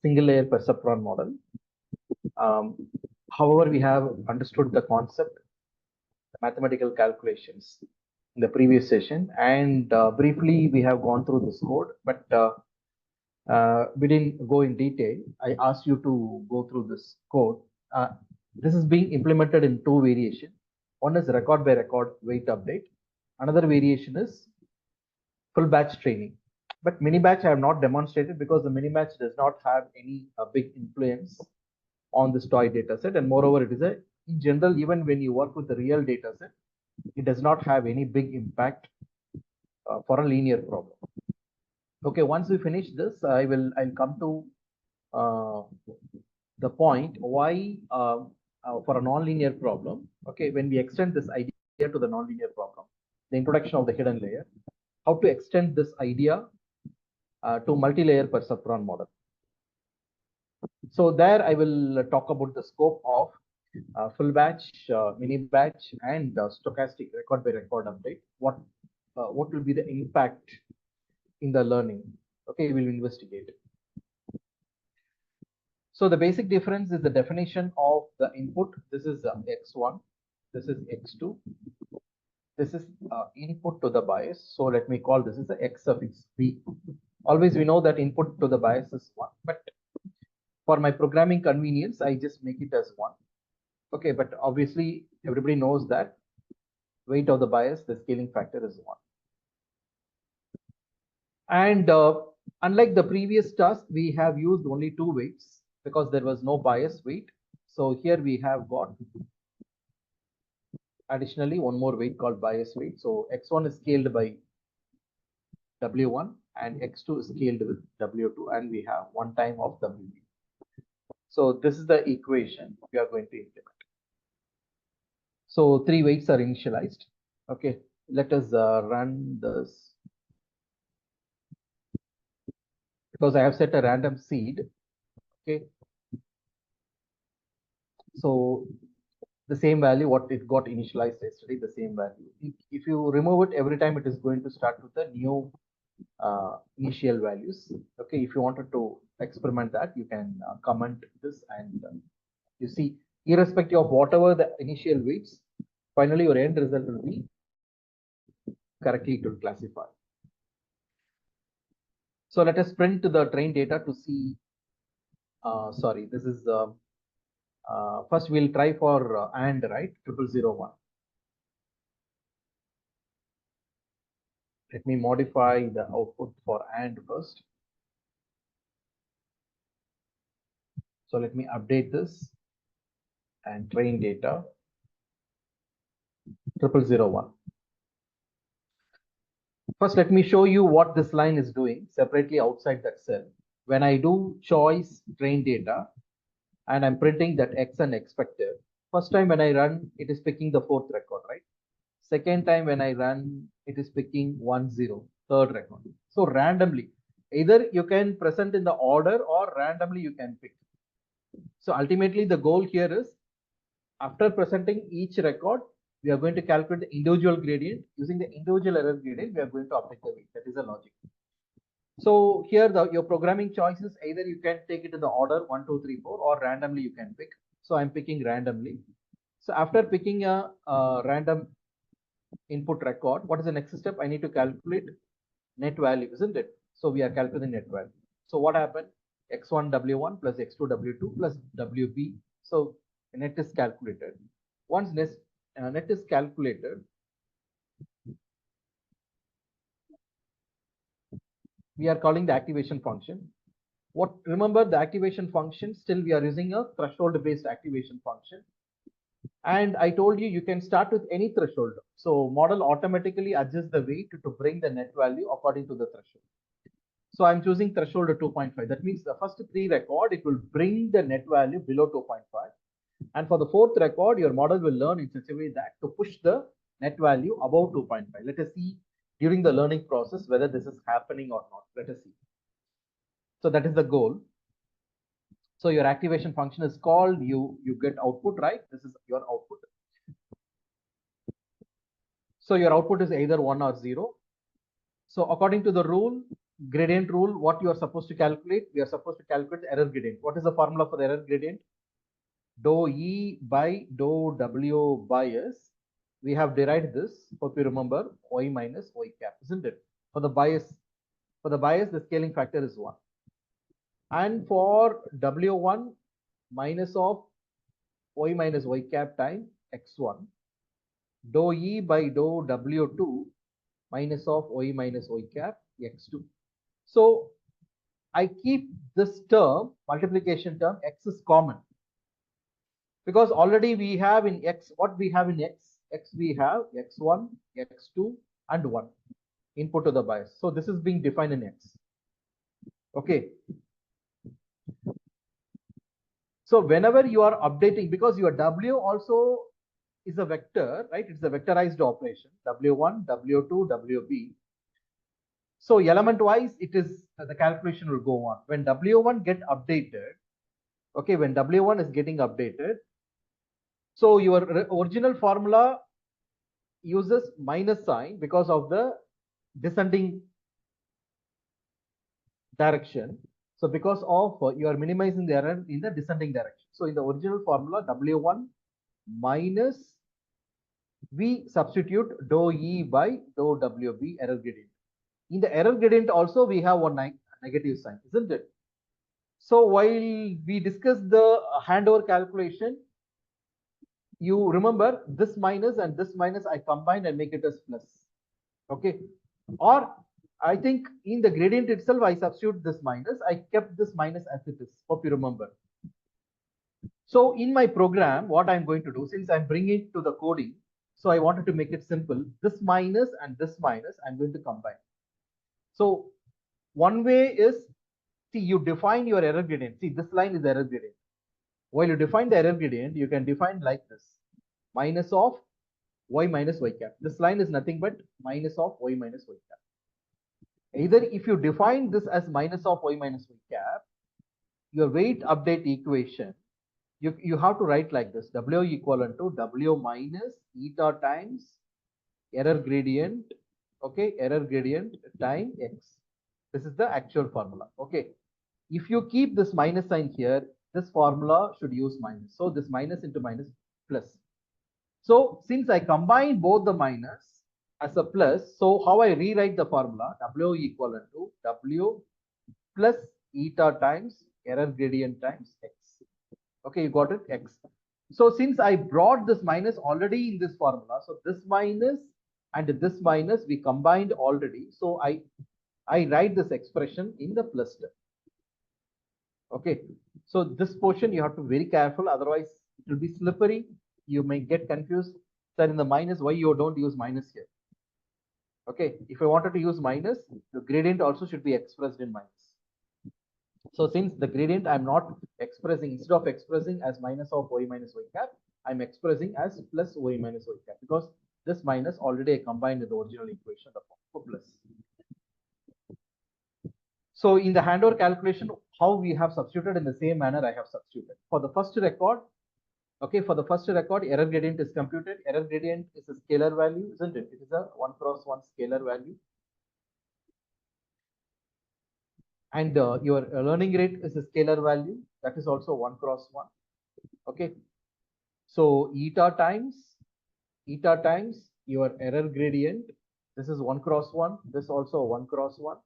single layer perceptron model. However, we have understood the concept, the mathematical calculations in the previous session, and briefly we have gone through this code, but we didn't go in detail. I asked you to go through this code. This is being implemented in two variations. One is record by record weight update. Another variation is full batch training. But mini batch I have not demonstrated because the mini batch does not have any big influence on this toy data set. And moreover, it is in general, even when you work with the real data set, it does not have any big impact for a linear problem. Okay, once we finish this, I'll come to the point why for a nonlinear problem, okay, when we extend this idea to the nonlinear problem, the introduction of the hidden layer, how to extend this idea to multi-layer perceptron model. So there I will talk about the scope of full batch, mini batch, and stochastic record by record update. What will be the impact in the learning? Okay, we will investigate. So the basic difference is the definition of the input. This is x1, this is x2, this is input to the bias. So let me call this as the x suffix b. Always we know that input to the bias is 1, but for my programming convenience, I just make it as 1. Okay, but obviously everybody knows that weight of the bias, the scaling factor is 1. And unlike the previous task, we have used only 2 weights because there was no bias weight. So here we have got additionally one more weight called bias weight. So x1 is scaled by w1 and x2 is scaled with w2, and we have 1 time of wb. So this is the equation we are going to implement. So 3 weights are initialized. Okay, let us run this. Because I have set a random seed. Okay, so the same value what it got initialized yesterday, the same value. If you remove it every time, it is going to start with the new initial values. Okay, if you wanted to experiment that, you can comment this, and you see, irrespective of whatever the initial weights, finally your end result will be correctly to classify. So let us print the train data to see. Sorry, this is first we'll try for AND, right? 0001. Let me modify the output for AND first. So let me update this and train data 0001. First, let me show you what this line is doing separately outside that cell. When I do choice train data and I'm printing that X and expected, first time when I run, it is picking the 4th record, right? Second time when I run, it is picking 10, 3rd record. So randomly, either you can present in the order or randomly you can pick. So ultimately the goal here is, after presenting each record, we are going to calculate the individual gradient. Using the individual error gradient, we are going to update the weight. That is the logic. So here your programming choices, either you can take it in the order 1, 2, 3, 4, or randomly you can pick. So I'm picking randomly. So after picking a random input record, what is the next step? I need to calculate net value, isn't it? So we are calculating net value. So what happened? X1 W1 plus X2 W2 plus WB. So net is calculated. Once net is calculated, we are calling the activation function. Remember the activation function, still we are using a threshold based activation function. And I told you can start with any threshold. So model automatically adjusts the weight to bring the net value according to the threshold. So I'm choosing threshold of 2.5. That means the first 3 record, it will bring the net value below 2.5. And for the 4th record, your model will learn in such a way that to push the net value above 2.5. Let us see during the learning process whether this is happening or not. Let us see. So that is the goal. So your activation function is called, you get output, right? This is your output. So your output is either 1 or 0. So according to the rule, gradient rule, what you are supposed to calculate? We are supposed to calculate the error gradient. What is the formula for the error gradient? Dou E by dou W by S. We have derived this, hope you remember, Y minus Y cap, isn't it? For the bias, the scaling factor is 1. And for W1 minus of Y minus Y cap time X1, dou E by dou W2 minus of Y minus Y cap X2. So I keep this term, multiplication term, X is common. Because already we have in X, what we have in X? X we have X1, X2 and 1 input to the bias. So this is being defined in X. Okay. So whenever you are updating, because your W also is a vector, right? It's a vectorized operation, W1, W2, WB. So element wise, it is the calculation will go on. When W1 get updated, okay, when W1 is getting updated, so your original formula uses minus sign because of the descending direction. So because of you are minimizing the error in the descending direction. So in the original formula, W1 minus, we substitute dou E by dou WB error gradient. In the error gradient also we have one negative sign, isn't it? So while we discuss the handover calculation, you remember this minus and this minus I combine and make it as plus. Okay. Or I think in the gradient itself I substitute this minus. I kept this minus as it is. Hope you remember. So in my program, what I'm going to do, since I'm bringing it to the coding, so I wanted to make it simple. This minus and this minus I'm going to combine. So one way is, see, you define your error gradient. See, this line is error gradient. While you define the error gradient, you can define like this: minus of Y minus Y cap. This line is nothing but minus of Y minus Y cap. Either if you define this as minus of Y minus Y cap, your weight update equation, you have to write like this: W equivalent to W minus eta times error gradient, okay, error gradient time X. This is the actual formula. Okay. If you keep this minus sign here, this formula should use minus. So this minus into minus plus. So since I combine both the minus as a plus, so how I rewrite the formula? W equivalent to W plus eta times error gradient times X. Okay, you got it? X. So since I brought this minus already in this formula, so this minus and this minus we combined already. So I write this expression in the plus term. Okay. So this portion you have to be very careful, otherwise it will be slippery. You may get confused. Sir, in the minus, why you don't use minus here? Okay. If I wanted to use minus, the gradient also should be expressed in minus. So since the gradient I'm not expressing, instead of expressing as minus of Y minus Y cap, I'm expressing as plus Y minus Y cap, because this minus already I combined with the original equation, the form for plus. So in the handover calculation, how we have substituted in the same manner I have substituted. For the first record, okay, for the first record, error gradient is computed. Error gradient is a scalar value, isn't it? It is a 1 cross 1 scalar value. And your learning rate is a scalar value, that is also 1 cross 1. Okay. So eta times your error gradient. This is 1 cross 1. This also 1 cross 1.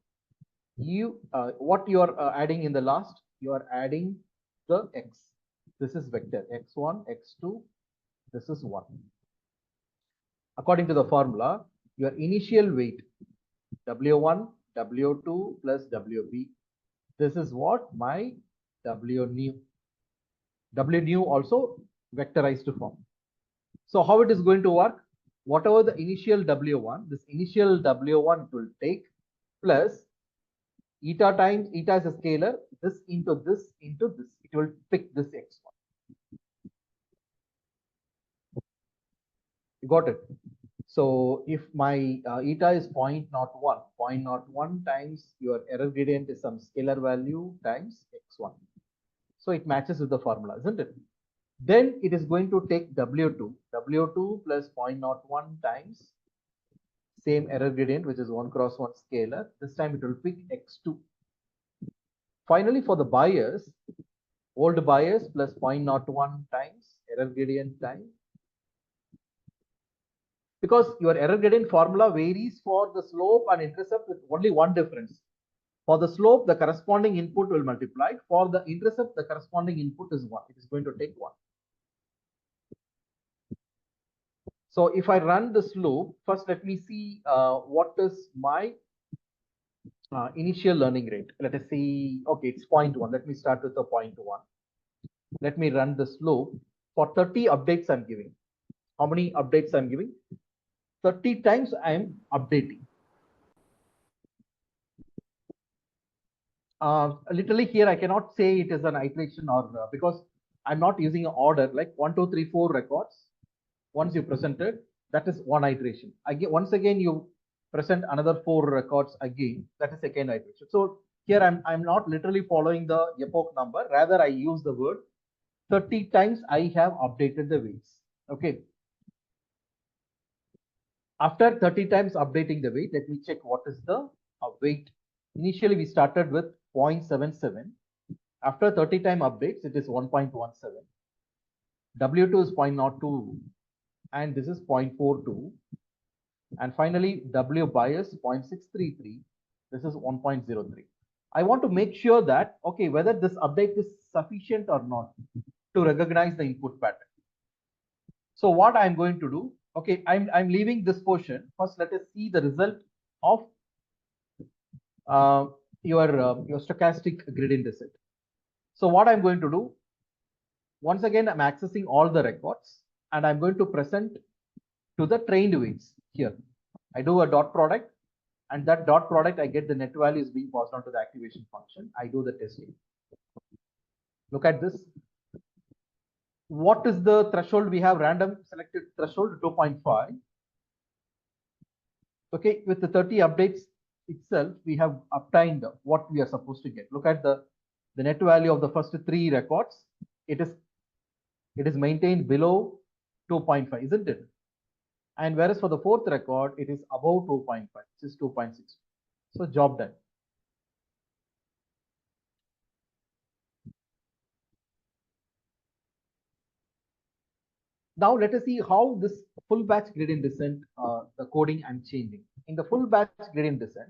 You what you are adding in the last, you are adding the X. This is vector X1, X2. This is 1. According to the formula, your initial weight W1, W2 plus WB. This is what my W new. W new also vectorized form. So how it is going to work? Whatever the initial W1, this initial W1 will take plus eta times, eta is a scalar, this into this into this. It will pick this X1. You got it? So if my eta is 0.01 times your error gradient is some scalar value times X1. So it matches with the formula, isn't it? Then it is going to take W2 plus 0.01 times same error gradient, which is 1 cross 1 scalar. This time it will pick x2. Finally, for the bias, old bias plus 0.01 times error gradient time. Because your error gradient formula varies for the slope and intercept with only one difference. For the slope, the corresponding input will multiply. For the intercept, the corresponding input is 1. It is going to take 1. So if I run this loop, first let me see what is my initial learning rate. Let us see, okay, it's 0.1. Let me start with the 0.1. Let me run this loop. For 30 updates I'm giving. How many updates I'm giving? 30 times I'm updating. Literally here I cannot say it is an iteration or because I'm not using an order like 1, 2, 3, 4 records. Once you presented, that is one iteration. Again, once again you present another 4 records again, that is second iteration. So here I'm not literally following the epoch number, rather I use the word 30 times I have updated the weights. Okay. After 30 times updating the weight, let me check what is the weight. Initially we started with 0.77. After 30 time updates, it is 1.17. W2 is 0.02 and this is 0.42. And finally, W bias 0.633. This is 1.03. I want to make sure that, okay, whether this update is sufficient or not to recognize the input pattern. So what I'm going to do, okay, I'm leaving this portion. First, let us see the result of your stochastic gradient descent. So what I'm going to do, once again, I'm accessing all the records and I'm going to present to the trained weights here. I do a dot product and that dot product, I get the net values being passed on to the activation function. I do the testing. Look at this. What is the threshold? We have random selected threshold 2.5. Okay, with the 30 updates itself, we have obtained what we are supposed to get. Look at the net value of the first 3 records. It is maintained below 2.5, isn't it? And whereas for the 4th record, it is above 2.5, which is 2.6. So job done. Now let us see how this full batch gradient descent, the coding I'm changing. In the full batch gradient descent,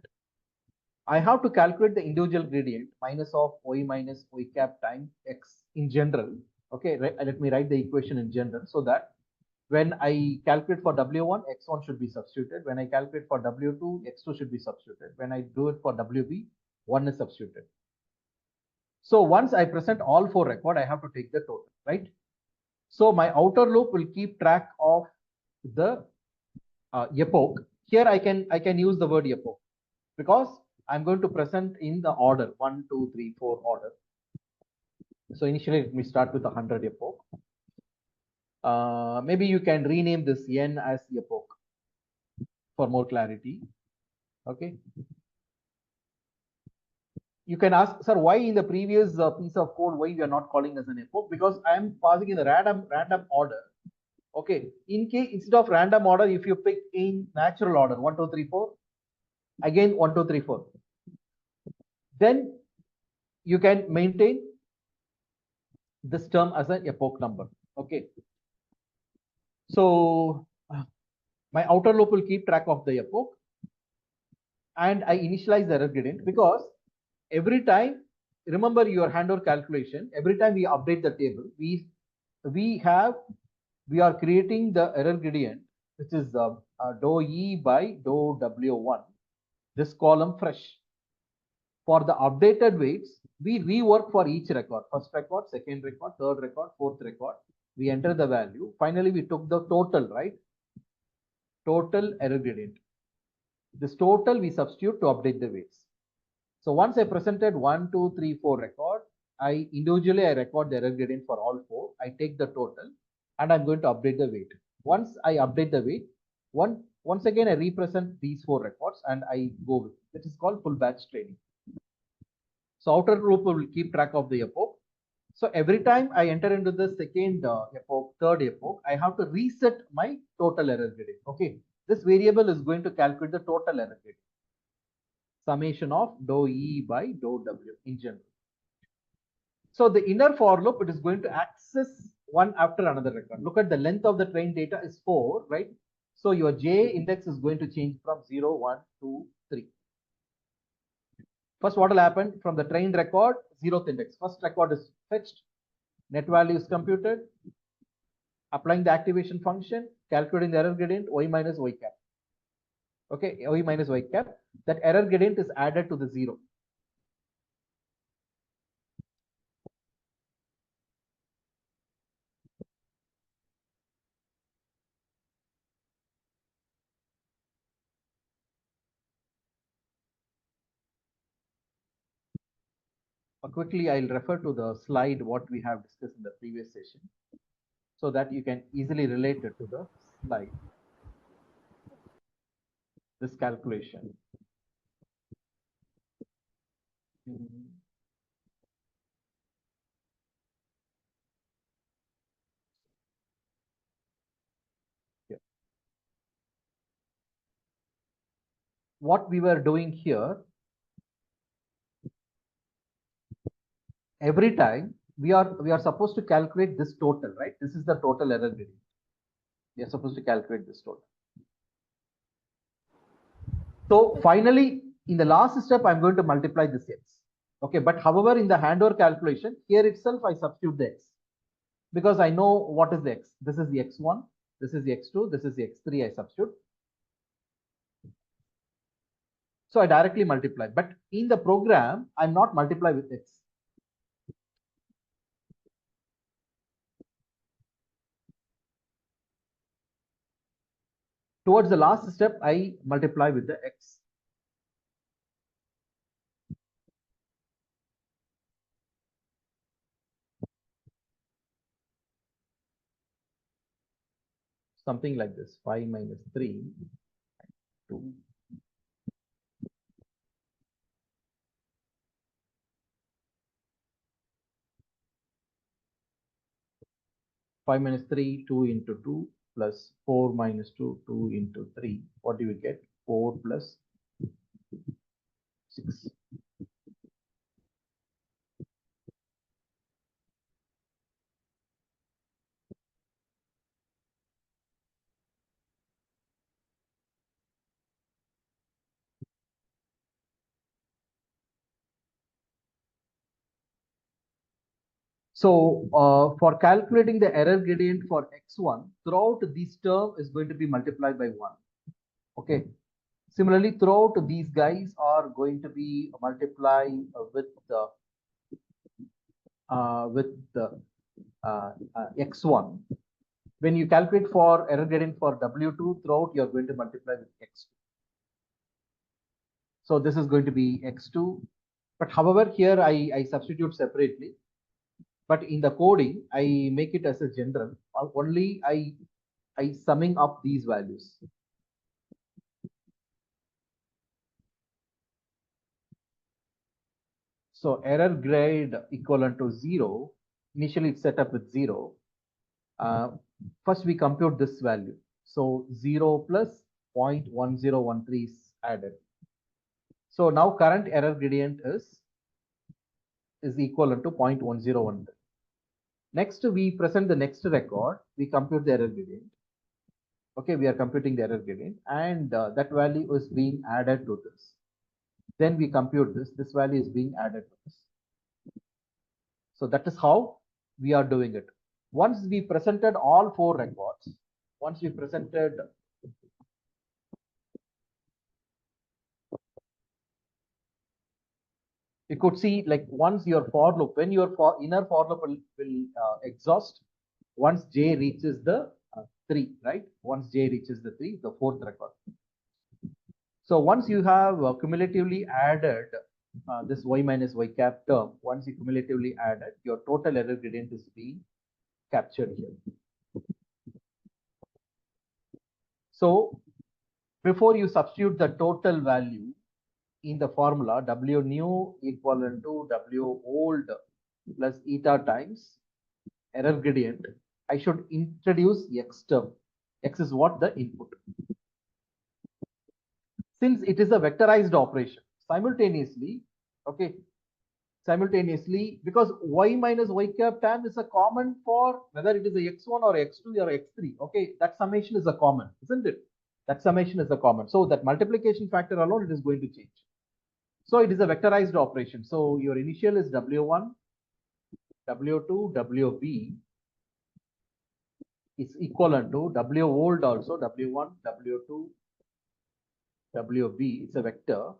I have to calculate the individual gradient minus of y minus y cap times x in general. Okay, let me write the equation in general so that when I calculate for W1, x1 should be substituted. When I calculate for W2, x2 should be substituted. When I do it for WB, 1 is substituted. So once I present all 4 records, I have to take the total, right? So my outer loop will keep track of the epoch. Here I can use the word epoch because I'm going to present in the order 1, 2, 3, 4 order. So initially let me start with 100 epoch. Maybe you can rename this n as epoch for more clarity. Okay. You can ask, sir, why in the previous piece of code, why we are not calling as an epoch? Because I am passing in the random order. Okay. In case instead of random order, if you pick in natural order 1, 2, 3, 4, again 1, 2, 3, 4, then you can maintain this term as an epoch number. Okay. So my outer loop will keep track of the epoch and I initialize the error gradient because every time, remember your handover calculation, every time we update the table, we are creating the error gradient, which is dou E by dou W1, this column fresh. For the updated weights, we rework for each record, first record, second record, third record, fourth record. We enter the value. Finally, we took the total, right? Total error gradient. This total we substitute to update the weights. So once I presented 1, 2, 3, 4 record, I record the error gradient for all 4. I take the total and I'm going to update the weight. Once I update the weight, once again I represent these 4 records and I go with it. This is called full batch training. So outer loop will keep track of the epoch. So every time I enter into the second epoch, third epoch, I have to reset my total error gradient. Okay. This variable is going to calculate the total error gradient. Summation of dou E by dou W in general. So the inner for loop, it is going to access one after another record. Look at the length of the train data is 4, right? So your J index is going to change from 0, 1, 2, 3. First, what will happen from the train record, 0th index. First record is fetched, net value is computed, applying the activation function, calculating the error gradient, y minus y cap. Okay, y minus y cap. That error gradient is added to the 0. Quickly, I'll refer to the slide what we have discussed in the previous session, so that you can easily relate it to the slide. This calculation. Yeah. What we were doing here, every time we are supposed to calculate this total, right? This is the total error gradient. We are supposed to calculate this total. So finally, in the last step, I'm going to multiply this x. Okay, but however, in the handover calculation, here itself I substitute the x, because I know what is the x. This is the x1, this is the x2, this is the x3. I substitute. So I directly multiply. But in the program, I'm not multiply with x. Towards the last step, I multiply with the x. Something like this, 5 minus 3, 2. 5 minus 3, 2 into 2, plus 4 minus 2, 2 into 3. What do you get? 4 plus 6. So for calculating the error gradient for x1, throughout this term is going to be multiplied by 1. Okay. Similarly, throughout these guys are going to be multiplied with the x1. When you calculate for error gradient for W2, throughout you're going to multiply with x2. So this is going to be x2. But however, here I substitute separately. But in the coding, I make it as a general. Only I summing up these values. So error grade equivalent to 0. Initially, it's set up with 0. First, we compute this value. So 0 plus 0.1013 is added. So now current error gradient is equivalent to 0.1013. Next, we present the next record. We compute the error gradient. Okay, we are computing the error gradient, and that value is being added to this. Then we compute this. This value is being added to this. So that is how we are doing it. Once we presented all 4 records, once we presented you could see, like, once your for loop, when your inner for loop will exhaust, once j reaches the 3, right? Once j reaches the 3, the 4th record. So once you have cumulatively added this y minus y cap term, once you cumulatively added, your total error gradient is being captured here. So before you substitute the total value in the formula, W new equivalent to W old plus eta times error gradient, I should introduce x term. X is what? The input. since it is a vectorized operation, simultaneously, okay, simultaneously, because y minus y cap tan is a common for whether it is a x1 or x2 or x3. Okay, that summation is a common, isn't it? That summation is a common. So that multiplication factor alone, it is going to change. So it is a vectorized operation. So your initial is W1, W2, WB is equivalent to W old also, W1, W2, WB. It's a vector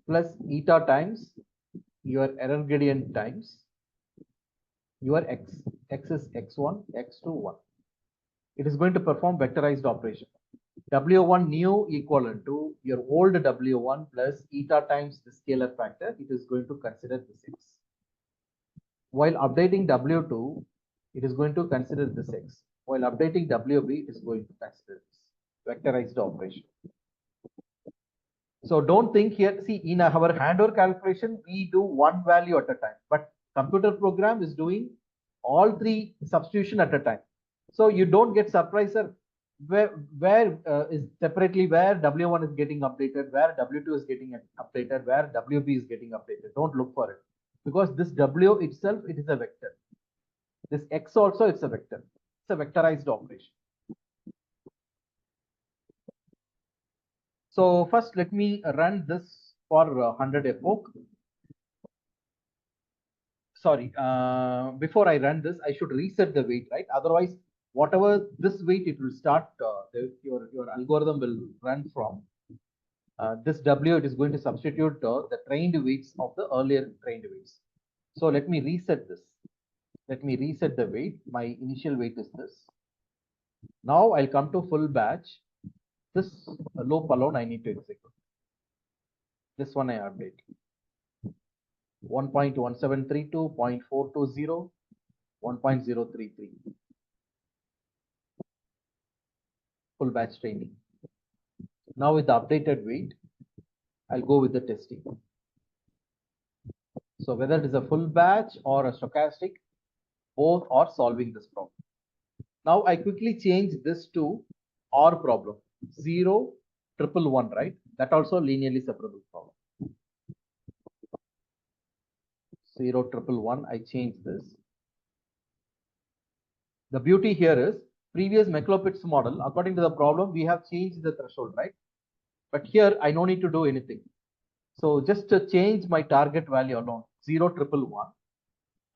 plus eta times your error gradient times your x. X is x1, x2, 1. It is going to perform vectorized operation. W1 new equivalent to your old W1 plus eta times the scalar factor. It is going to consider this x. While updating W2, it is going to consider this x. While updating WB, it is going to consider this vectorized operation. So don't think here, see in our hand-over calculation, we do one value at a time, but computer program is doing all three substitution at a time. So you don't get surprised, sir, where is separately where W1 is getting updated, where W2 is getting updated, where WB is getting updated. Don't look for it, because this W itself, it is a vector. This X also, it's a vector. It's a vectorized operation. So first, let me run this for 100 epoch. Sorry, before I run this, I should reset the weight, right? Otherwise, whatever this weight, it will start, your algorithm will run from. This W, it is going to substitute the trained weights of the earlier trained weights. So let me reset this. Let me reset the weight. My initial weight is this. Now I'll come to full batch. This loop alone I need to execute. This one I update. 1.1732, 0.420, 1.033. Full batch training. Now with the updated weight, I'll go with the testing. So whether it is a full batch or a stochastic, both are solving this problem. Now I quickly change this to OR problem. 0, 111, right? That also linearly separable problem. 0, 111, I change this. The beauty here is previous McLaupitz's model, according to the problem, we have changed the threshold, right? But here I no need to do anything. So just to change my target value alone, 0, 111,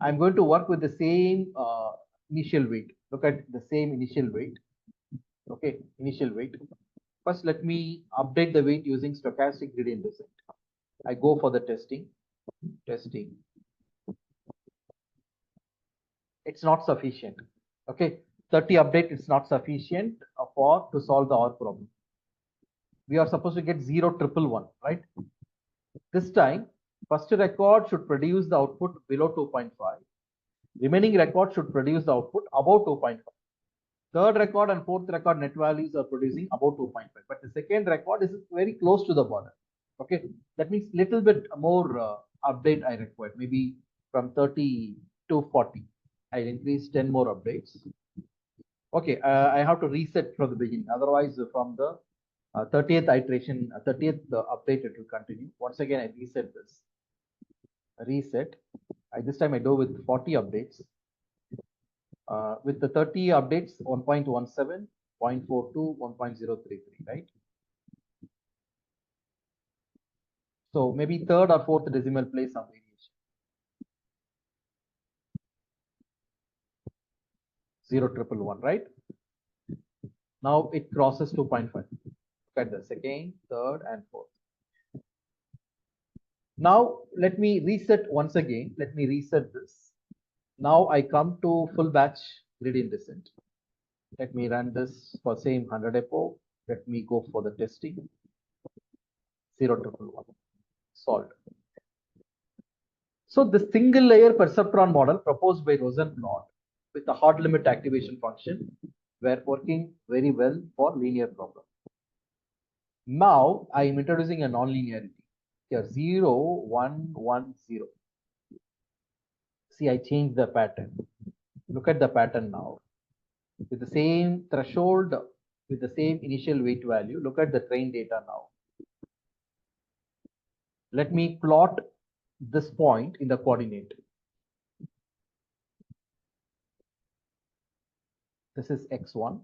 I'm going to work with the same initial weight. Look at the same initial weight. Okay, initial weight. First, let me update the weight using stochastic gradient descent. I go for the testing. It's not sufficient. Okay, 30 update, it's not sufficient to solve the OR problem. We are supposed to get 0, 111, right? This time, first record should produce the output below 2.5. Remaining record should produce the output above 2.5. Third record and fourth record net values are producing about 2.5, but the second record is very close to the border. Okay, that means little bit more update I require, maybe from 30 to 40. I'll increase 10 more updates. Okay, I have to reset from the beginning. Otherwise, from the 30th iteration, 30th update, it will continue. Once again, I reset this. Reset. This time I do with 40 updates. With the 30 updates, 1.17, 0.42, 1.033, right? So maybe third or fourth decimal place some variation. 0, 111, right? Now it crosses 2.5. Look at the second, third, and fourth. Now let me reset once again. Let me reset this. Now I come to full batch gradient descent. Let me run this for same 100 epoch. Let me go for the testing. 0, 111. Solved. So the single layer perceptron model proposed by Rosenblatt with the hard limit activation function were working very well for linear problem. Now I am introducing a nonlinearity here. 0, 1, 1, 0. See, I changed the pattern. Look at the pattern now. With the same threshold, with the same initial weight value. Look at the train data now. Let me plot this point in the coordinate. This is x1,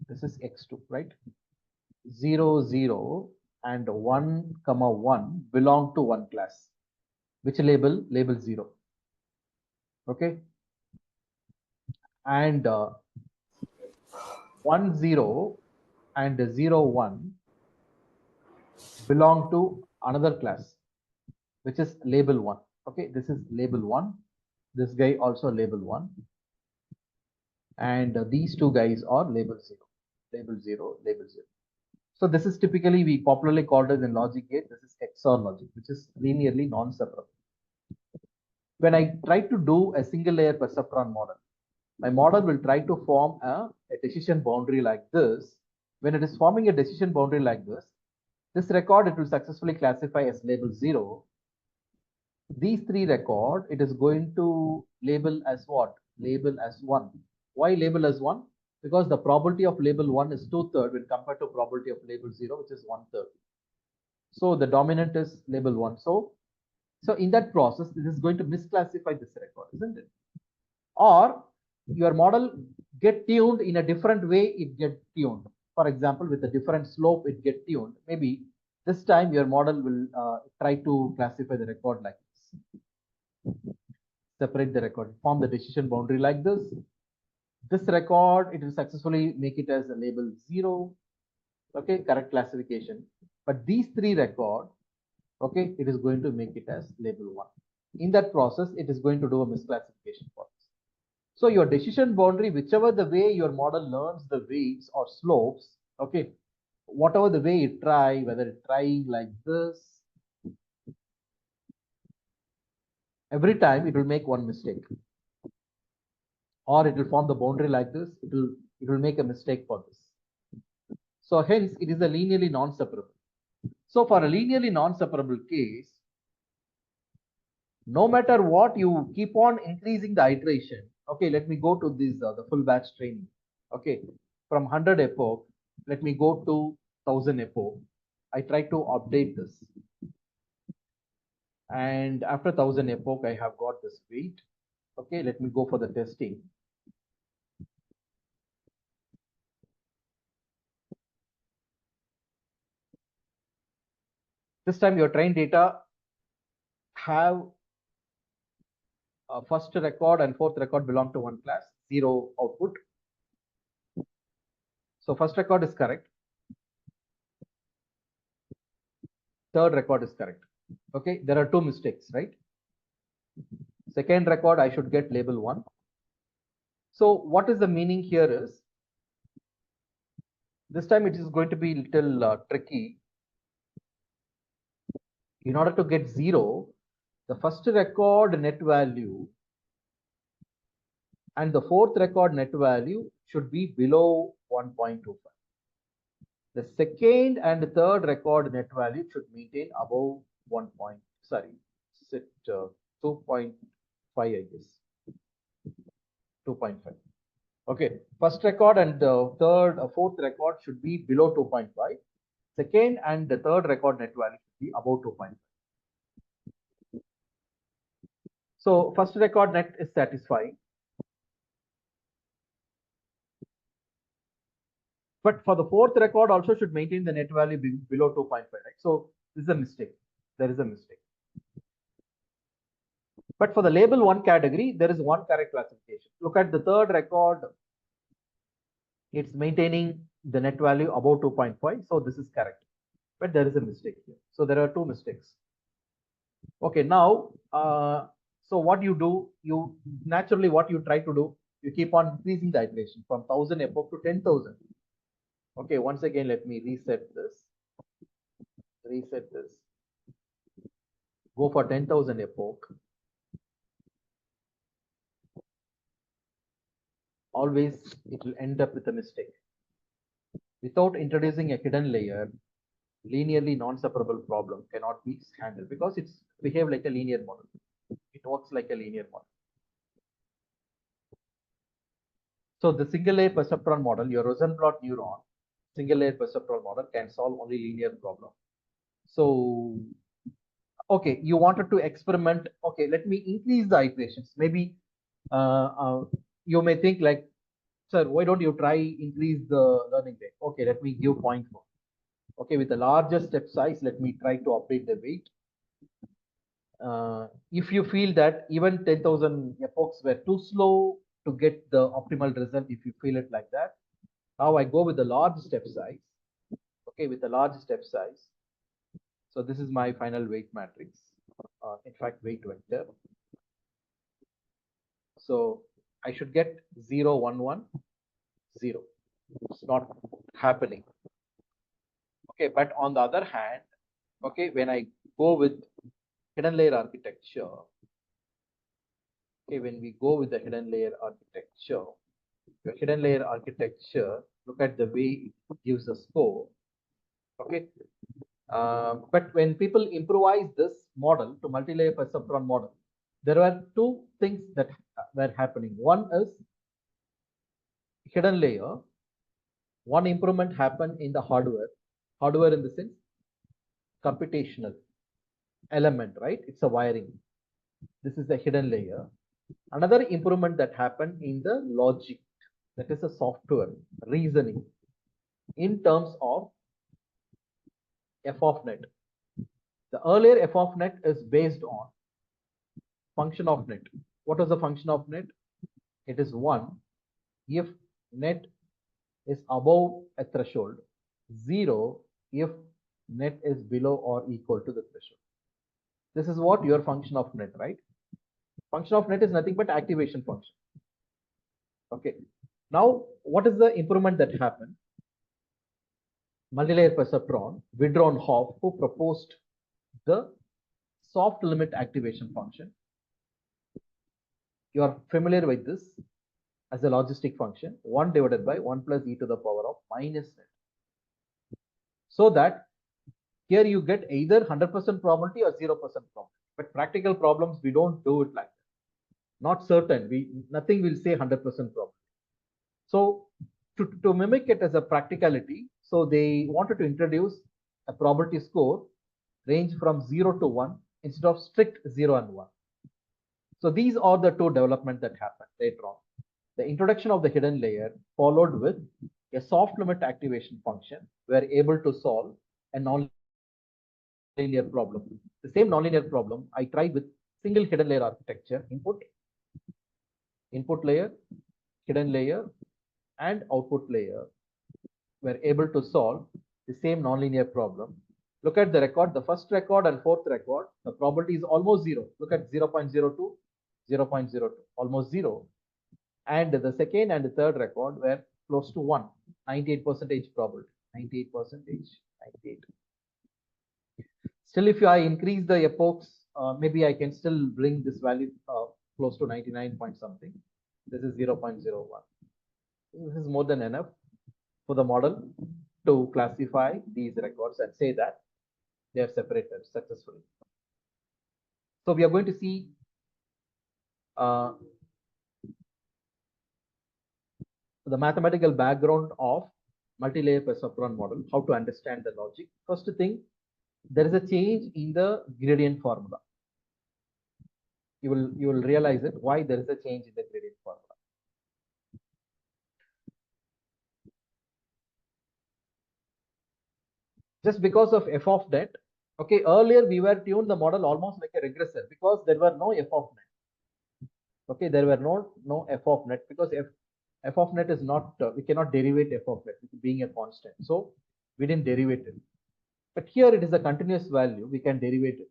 this is x2, right? 0, 0 and 1, 1 belong to one class. Which label? Label 0. Okay. And 1, 0 and 0, 1 belong to another class, which is label 1. Okay, this is label 1. This guy also label 1. And these two guys are label 0. Label 0, label 0. So this is typically we popularly called as in logic gate. This is XOR logic, which is linearly non-separable. When I try to do a single layer perceptron model, my model will try to form a decision boundary like this. When it is forming a decision boundary like this record it will successfully classify as label 0. These three record it is going to label as what? Label as 1. Why label as 1? Because the probability of label 1 is 2/3 when compared to probability of label 0, which is 1/3. So the dominant is label 1. So in that process, this is going to misclassify this record, isn't it? Or your model get tuned in a different way, it get tuned. For example, with a different slope, it get tuned. Maybe this time your model will try to classify the record like this. Separate the record, form the decision boundary like this. This record, it will successfully make it as a label 0. Okay, correct classification. But these three record, okay, it is going to make it as label 1. In that process, it is going to do a misclassification for us. So your decision boundary, whichever the way your model learns the weights or slopes, okay, whatever the way it try, whether it trying like this, every time it will make one mistake. Or it will form the boundary like this, it will make a mistake for this. So hence it is a linearly non-separable. So for a linearly non-separable case, no matter what, you keep on increasing the iteration. Okay, let me go to this the full batch training. Okay, from 100 epoch, let me go to 1000 epoch. I try to update this, and after 1000 epoch, I have got this weight. Okay, let me go for the testing. This time your train data have first record and fourth record belong to one class, 0 output. So first record is correct. Third record is correct. Okay, there are two mistakes, right? Second record, I should get label 1. So what is the meaning here is, this time it is going to be little tricky. In order to get 0, the first record net value and the fourth record net value should be below 1.25. The second and third record net value should maintain above 2.5, I guess. 2.5. Okay, first record and fourth record should be below 2.5. Second and the third record net value should be above 2.5. So first record net is satisfying. But for the fourth record also should maintain the net value below 2.5, right? So this is a mistake. There is a mistake. But for the label 1 category, there is one correct classification. Look at the third record. It's maintaining the net value above 2.5. So this is correct. But there is a mistake here. So there are two mistakes. Okay, now, so what you do, you naturally what you try to do, you keep on increasing the iteration from 1000 epoch to 10,000. Okay, once again, let me reset this. Go for 10,000 epoch. Always it will end up with a mistake. Without introducing a hidden layer, linearly non-separable problem cannot be handled because it's behave like a linear model. It works like a linear model. So the single layer perceptron model, your Rosenblatt neuron, single layer perceptron model can solve only linear problem. So, okay, you wanted to experiment. Okay, let me increase the iterations. Maybe you may think like, sir, why don't you try increase the learning rate? Okay, let me give 0.4. Okay, with the larger step size, let me try to update the weight. If you feel that even 10,000 epochs were too slow to get the optimal result, if you feel it like that, now I go with the large step size. Okay, with the large step size. So this is my final weight matrix. In fact, weight vector. So I should get 0, 1, 1, 0. It's not happening. Okay, but on the other hand, okay, when I go with hidden layer architecture, okay, when we go with the hidden layer architecture, the hidden layer architecture, look at the way it gives a score. Okay, but when people improvise this model to multi-layer perceptron model, there were two things that were happening. One is hidden layer. One improvement happened in the hardware in the sense computational element, right? It's a wiring. This is the hidden layer. Another improvement that happened in the logic, that is a software reasoning in terms of f of net. The earlier f of net is based on function of net. What is the function of net? It is 1 if net is above a threshold, 0 if net is below or equal to the threshold. This is what your function of net, right? Function of net is nothing but activation function. Okay. Now, what is the improvement that happened? Multi-layer perceptron, Widron Hoff, who proposed the soft limit activation function. You are familiar with this as a logistic function, 1 divided by 1 plus e to the power of minus net. So that here you get either 100% probability or 0% probability. But practical problems, we don't do it like that. Not certain. Nothing will say 100% probability. So to mimic it as a practicality, so they wanted to introduce a probability score range from 0 to 1 instead of strict 0 and 1. So these are the two developments that happened later on. The introduction of the hidden layer followed with a soft limit activation function. We are able to solve a non-linear problem. The same non-linear problem I tried with single hidden layer architecture, input layer, hidden layer, and output layer. Were able to solve the same nonlinear problem. Look at the record, the first record and fourth record, the probability is almost 0. Look at 0.02, 0.02, almost 0. And the second and the third record were close to 1, 98% probability, 98%, 98. Still, if I increase the epochs, maybe I can still bring this value close to 99 point something. This is 0.01. This is more than enough for the model to classify these records and say that they are separated successfully. So we are going to see the mathematical background of multi-layer perceptron model, how to understand the logic. First thing, there is a change in the gradient formula. You will realize it, why there is a change in the gradient formula. Just because of f of net. Okay, earlier we were tuned the model almost like a regressor because there were no f of net. Okay, there were no f of net because f of net is not, we cannot derivate f of net being a constant. So we didn't derivate it. But here it is a continuous value, we can derivate it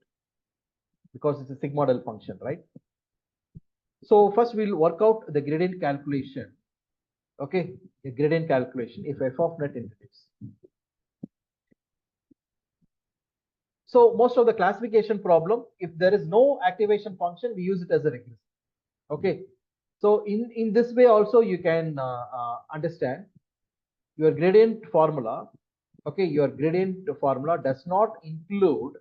because it's a sigmoidal function, right? So first we'll work out the gradient calculation. Okay, a gradient calculation if f of net introduced. So most of the classification problem, if there is no activation function, we use it as a regressor. Okay, so in this way also you can understand your gradient formula. Okay, your gradient formula does not include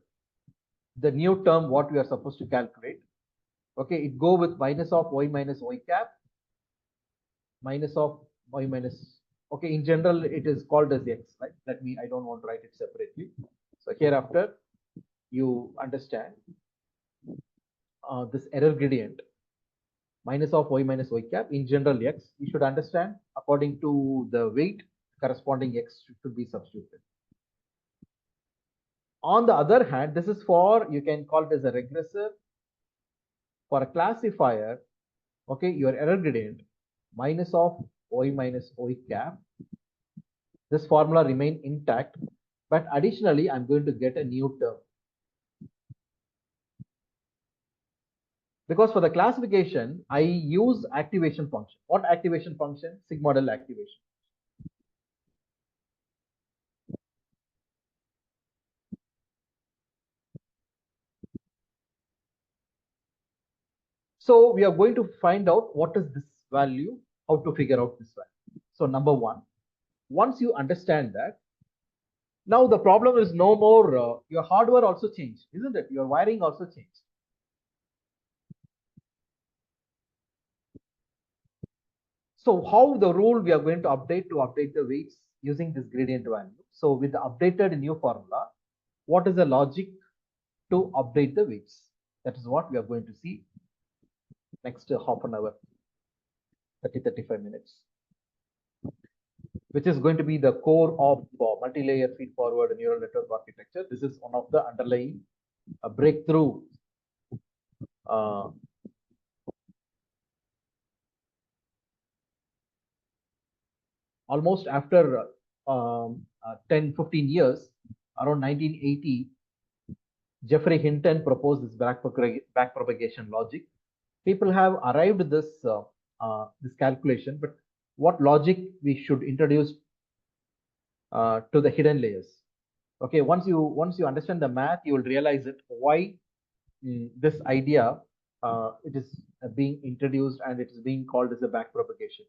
the new term what we are supposed to calculate. Okay, it go with minus of y minus y cap minus of y minus, okay, in general it is called as x, right? I don't want to write it separately. So hereafter you understand this error gradient minus of y minus y cap, in general x, you should understand according to the weight corresponding x should be substituted. On the other hand, this is for, you can call it as a regressor. For a classifier, okay, your error gradient minus of y minus y cap, this formula remain intact, but additionally I'm going to get a new term. Because for the classification, I use activation function. What activation function? Sigmoidal activation. So we are going to find out what is this value, how to figure out this value. So number one, once you understand that, now the problem is no more, your hardware also changed, isn't it? Your wiring also changed. So how the rule we are going to update the weights using this gradient value. So with the updated new formula, what is the logic to update the weights? That is what we are going to see next half an hour, 35 minutes, which is going to be the core of multi-layer feed-forward neural network architecture. This is one of the underlying breakthrough almost after 10-15 years, around 1980, Jeffrey Hinton proposed this backpropagation logic. People have arrived this this calculation, but what logic we should introduce to the hidden layers? Okay, once you understand the math, you will realize it why this idea it is being introduced and it is being called as a backpropagation.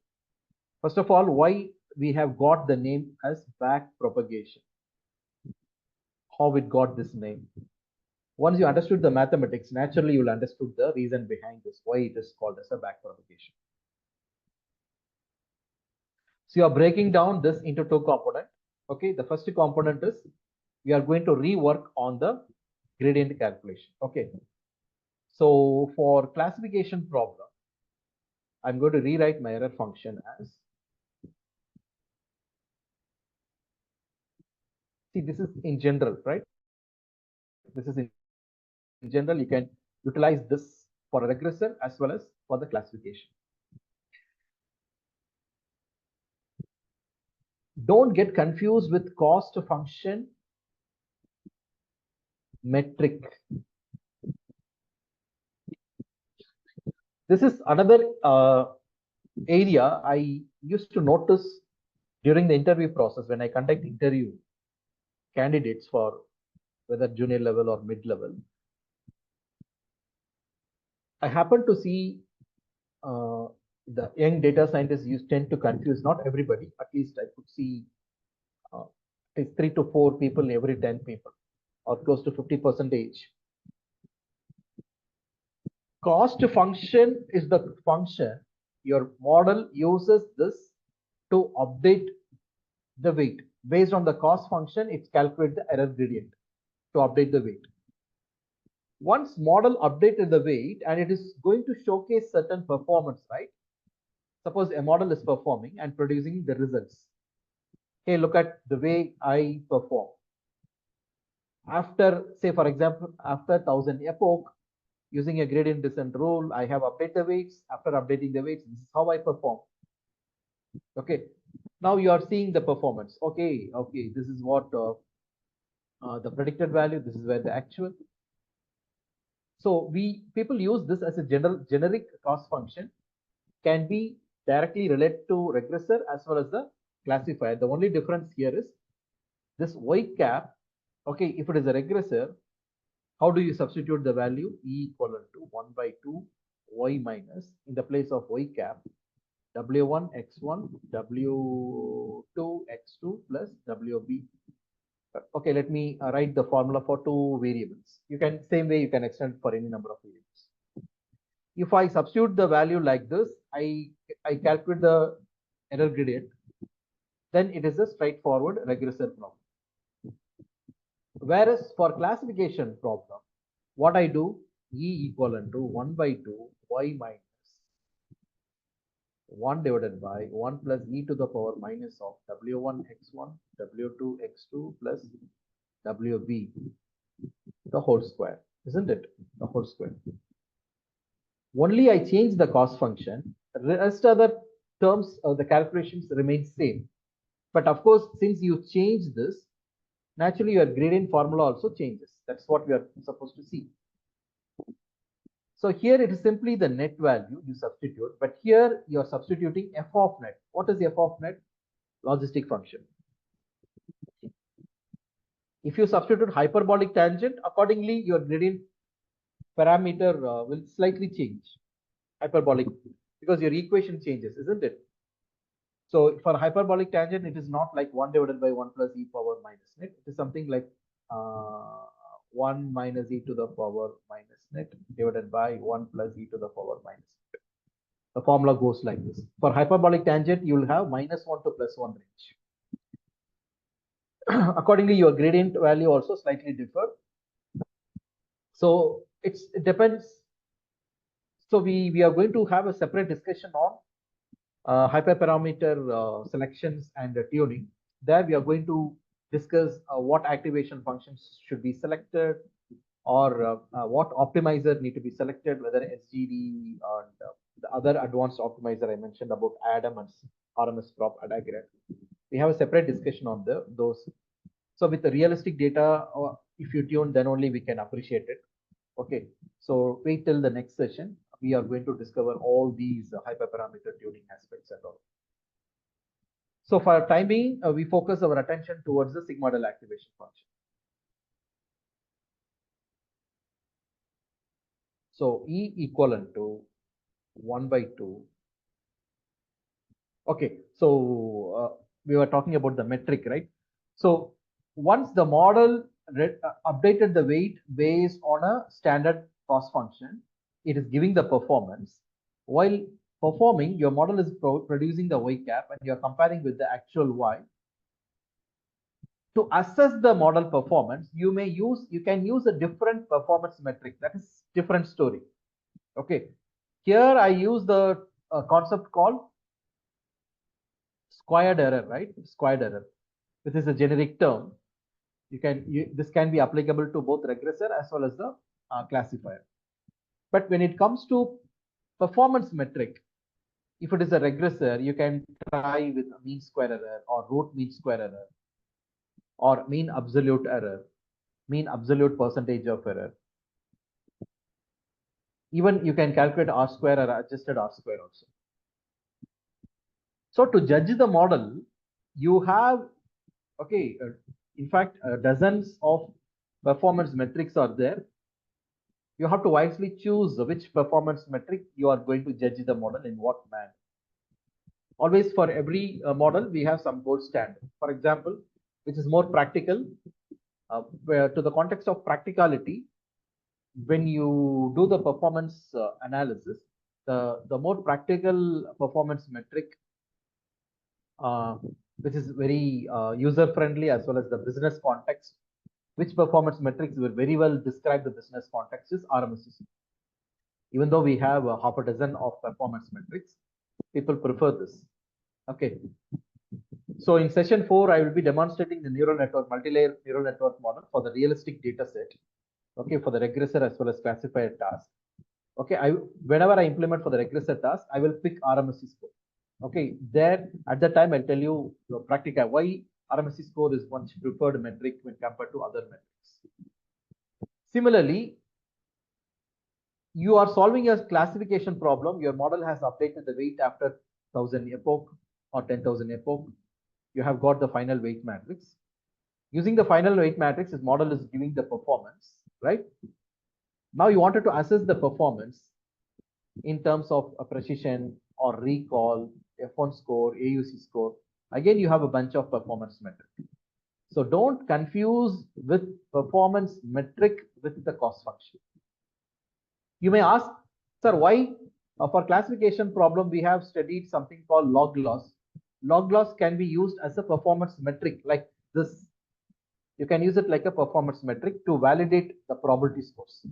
First of all, why we have got the name as backpropagation? How it got this name? Once you understood the mathematics, naturally you will understood the reason behind this, why it is called as a backpropagation. So you are breaking down this into two components. Okay, the first component is we are going to rework on the gradient calculation. Okay, so for classification problem, I'm going to rewrite my error function as, see, this is in general, right? This is in general, you can utilize this for a regressor as well as for the classification. Don't get confused with cost function metric. This is another area I used to notice during the interview process when I conduct interview candidates for whether junior level or mid level. I happen to see the young data scientists tend to confuse, not everybody, at least I could see it's 3 to 4 people in every 10 people, or close to 50%. Cost function is the function your model uses this to update the weight. Based on the cost function, it calculates the error gradient to update the weight. Once model updated the weight and it is going to showcase certain performance, right? Suppose a model is performing and producing the results. Hey, look at the way I perform. After, say, for example, after 1000 epoch, using a gradient descent rule, I have updated the weights. After updating the weights, this is how I perform. Okay, now you are seeing the performance. Okay, this is what the predicted value. This is where the actual. So people use this as a generic cost function, can be directly related to regressor as well as the classifier. The only difference here is this y cap. Okay, if it is a regressor, how do you substitute the value? E equivalent to 1/2 y minus, in the place of y cap, w1 x1 w2 x2 plus wb. Okay, let me write the formula for two variables. You can, same way you can extend for any number of variables. If I substitute the value like this, I calculate the error gradient, then it is a straightforward regressor problem. Whereas for classification problem, what I do, E equivalent to 1 by 2 y minus 1 divided by 1 plus e to the power minus of w1 x1 w2 x2 plus wb, the whole square, isn't it? The whole square. Only I change the cost function. The rest other terms of the calculations remain same. But of course, since you change this, naturally your gradient formula also changes. That's what we are supposed to see. So here it is simply the net value you substitute, but here you are substituting f of net. What is f of net? Logistic function. If you substitute hyperbolic tangent, accordingly your gradient parameter will slightly change. Hyperbolic, because your equation changes, isn't it? So for hyperbolic tangent, it is not like 1 divided by 1 plus e power minus net. It is something like 1 minus e to the power minus net divided by 1 plus e to the power minus net. The formula goes like this. For hyperbolic tangent, you will have minus 1 to plus 1 range. Accordingly, your gradient value also slightly differ. So it depends. So we are going to have a separate discussion on hyperparameter selections and tuning. There we are going to discuss what activation functions should be selected, or what optimizer need to be selected, whether SGD or the other advanced optimizer I mentioned about ADAM and RMS prop ADAGRAD. We have a separate discussion on those. So with the realistic data, if you tune, then only we can appreciate it. Okay, so wait till the next session. We are going to discover all these hyperparameter tuning aspects and all. So for time being, we focus our attention towards the sigmoidal activation function. So E equivalent to 1 by 2. Okay, so we were talking about the metric, right? So once the model updated the weight based on a standard cost function, it is giving the performance. While performing, your model is producing the y cap and you're comparing with the actual y. To assess the model performance, you can use a different performance metric. That is different story. Okay, here I use the concept called squared error, right? Squared error. This is a generic term. This can be applicable to both regressor as well as the classifier. But when it comes to performance metric, if it is a regressor, you can try with mean square error or root mean square error or mean absolute error, mean absolute percentage of error. Even you can calculate R square or adjusted R square also. So to judge the model, you have, okay, in fact, dozens of performance metrics are there. You have to wisely choose which performance metric you are going to judge the model in what manner. Always for every model, we have some gold standard. For example, which is more practical, where to the context of practicality, when you do the performance analysis, the more practical performance metric, which is very user-friendly as well as the business context, which performance metrics will very well describe the business context is RMS. Even though we have half a dozen of performance metrics, people prefer this. Okay. So in session 4, I will be demonstrating the neural network, multi-layer neural network model for the realistic data set. Okay, for the regressor as well as classifier task. Okay, whenever I implement for the regressor task, I will pick RMS score. Okay, there at that time I'll tell you practically why RMS score is much preferred metric when compared to other metrics. Similarly, you are solving a classification problem. Your model has updated the weight after 1000 epoch or 10,000 epoch. You have got the final weight matrix. Using the final weight matrix, this model is giving the performance, right? Now you wanted to assess the performance in terms of a precision or recall, F1 score, AUC score. Again, you have a bunch of performance metrics. So don't confuse with performance metric with the cost function. You may ask, Sir, why for classification problem we have studied something called log loss. Log loss can be used as a performance metric like this. You can use it like a performance metric to validate the probability scores.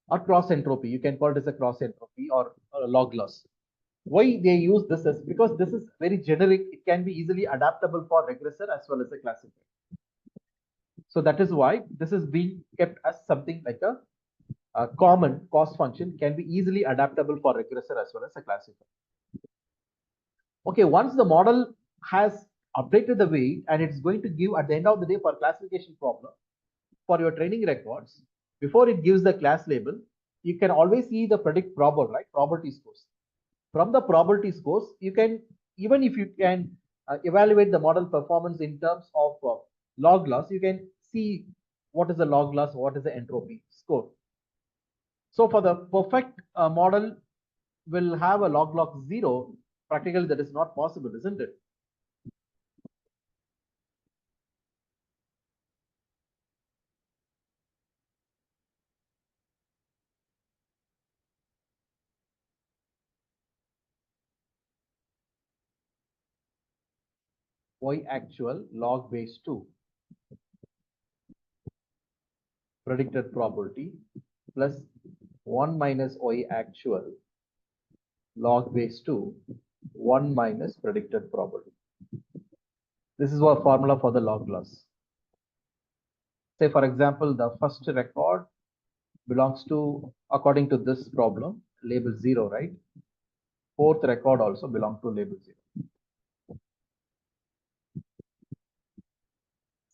Or cross entropy, you can call it as a cross entropy or log loss. Why they use this is because this is very generic. It can be easily adaptable for regressor as well as a classifier. So that is why this is being kept as something like a common cost function, can be easily adaptable for regressor as well as a classifier. Okay, once the model has updated the weight and it's going to give at the end of the day for classification problem for your training records, before it gives the class label, you can always see the predict probable, right? Probability scores. From the probability scores, you can, even if you can evaluate the model performance in terms of log loss, you can see what is the log loss, what is the entropy score. So for the perfect model will have a log loss 0, practically that is not possible, isn't it? Y actual log base 2 predicted probability plus 1 minus Y actual log base 2 1 minus predicted probability. This is our formula for the log loss. Say for example, the first record belongs to, according to this problem, label 0, right? Fourth record also belongs to label 0.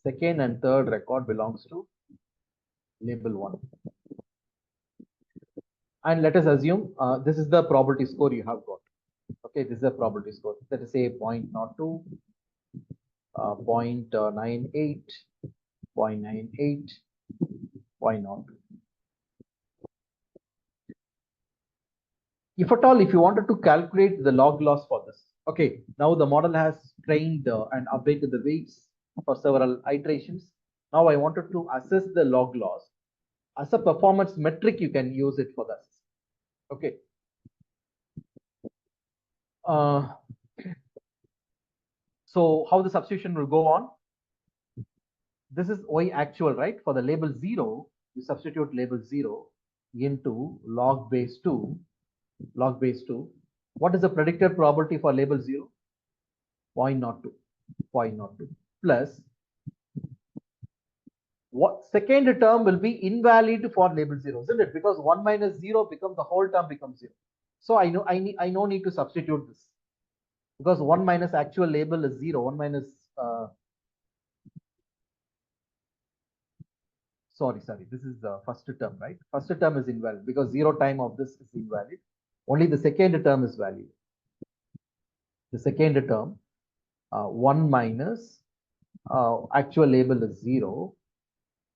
Second and third record belongs to label 1. And let us assume this is the probability score you have got. Okay, this is the probability score. Let us say 0.02, 0.98, 0.98, 0.02. If at all, if you wanted to calculate the log loss for this, okay, now the model has trained and updated the weights for several iterations. Now I wanted to assess the log loss as a performance metric. You can use it for this. Okay. So how the substitution will go on? This is Y actual, right? For the label 0, you substitute label 0 into log base 2. Log base 2. What is the predicted probability for label 0? 0.02. 0.02 plus what second term will be invalid for label 0, isn't it? Because 1 minus 0 becomes the whole term becomes 0. So I know I no need to substitute this because 1 minus actual label is 0. 1 minus sorry, this is the first term, right? First term is invalid because 0 time of this is invalid. Only the second term is valid. The second term, 1 minus actual label is 0,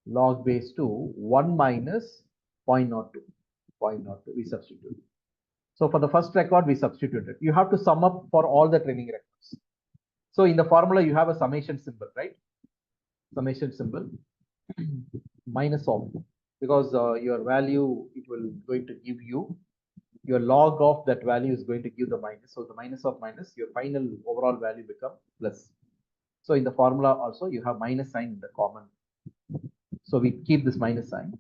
log base 2, 1 minus 0.02. 0.02, we substitute. So for the first record, we substituted. You have to sum up for all the training records. So in the formula, you have a summation symbol, right? Summation symbol minus of, because your value, it will going to give you your log of that value is going to give the minus. So the minus of minus, your final overall value become plus. So in the formula also, you have minus sign in the common. So we keep this minus sign.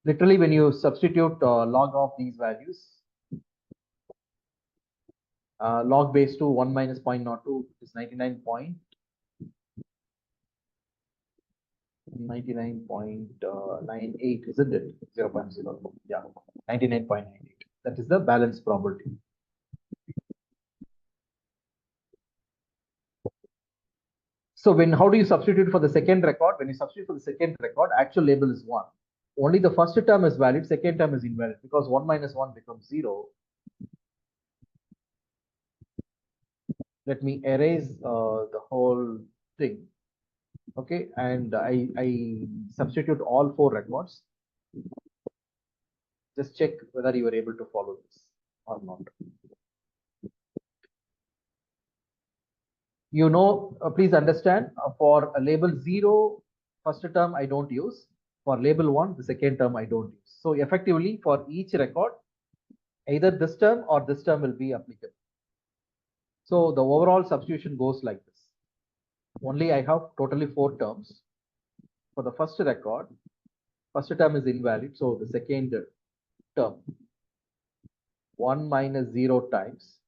Literally, when you substitute log of these values, log base 2, 1 minus 0.02 is 99.98, isn't it? 0.0. Yeah, 99.98. That is the balance probability. So how do you substitute for the second record? When you substitute for the second record, actual label is 1. Only the first term is valid, second term is invalid because 1 minus 1 becomes 0. Let me erase the whole thing. Okay, and I substitute all 4 records. Just check whether you are able to follow this or not. You know, please understand, for a label 0, first term I don't use. For label 1, the second term I don't use. So effectively for each record, either this term or this term will be applicable. So the overall substitution goes like this. Only I have totally 4 terms. For the first record, first term is invalid. So the second term, 1 minus 0 times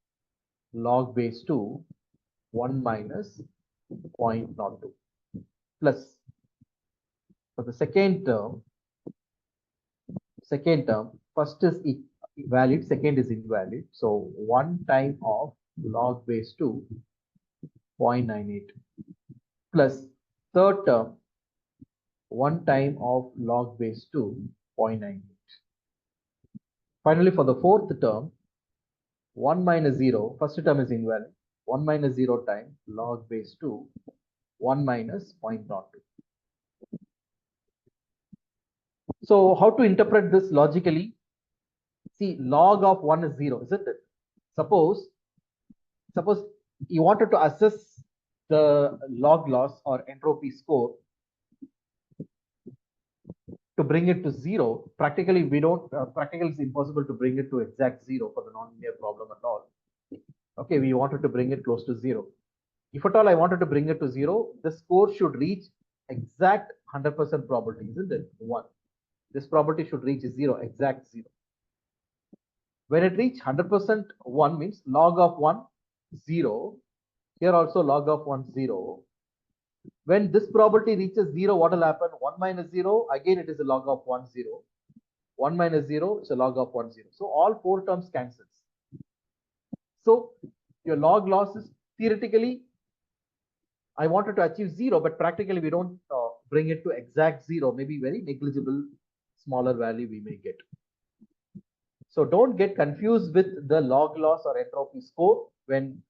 log base 2, 1 minus 0.02 plus. For the second term, first is valid, second is invalid. So 1 time of log base 2, 0.98 plus third term, 1 time of log base 2, 0.98. Finally, for the fourth term, 1 minus 0, first term is invalid, 1 minus 0 time log base 2, 1 minus 0.02. So how to interpret this logically? See, log of 1 is 0, isn't it? Suppose you wanted to assess the log loss or entropy score to bring it to 0. Practically, we don't. Practically, it's impossible to bring it to exact 0 for the nonlinear problem at all. Okay, we wanted to bring it close to 0. If at all I wanted to bring it to 0, the score should reach exact 100% probability, isn't it? 1. This probability should reach 0, exact 0. When it reaches 100%, 1 means log of 1, 0. Here also log of 1, 0. When this probability reaches 0, what will happen? 1 minus 0, again it is a log of 1, 0. 1 minus 0 is a log of 1, 0. So all 4 terms cancels. So your log loss is theoretically, I wanted to achieve 0, but practically we don't bring it to exact 0, maybe very negligible, smaller value we may get. So don't get confused with the log loss or entropy score when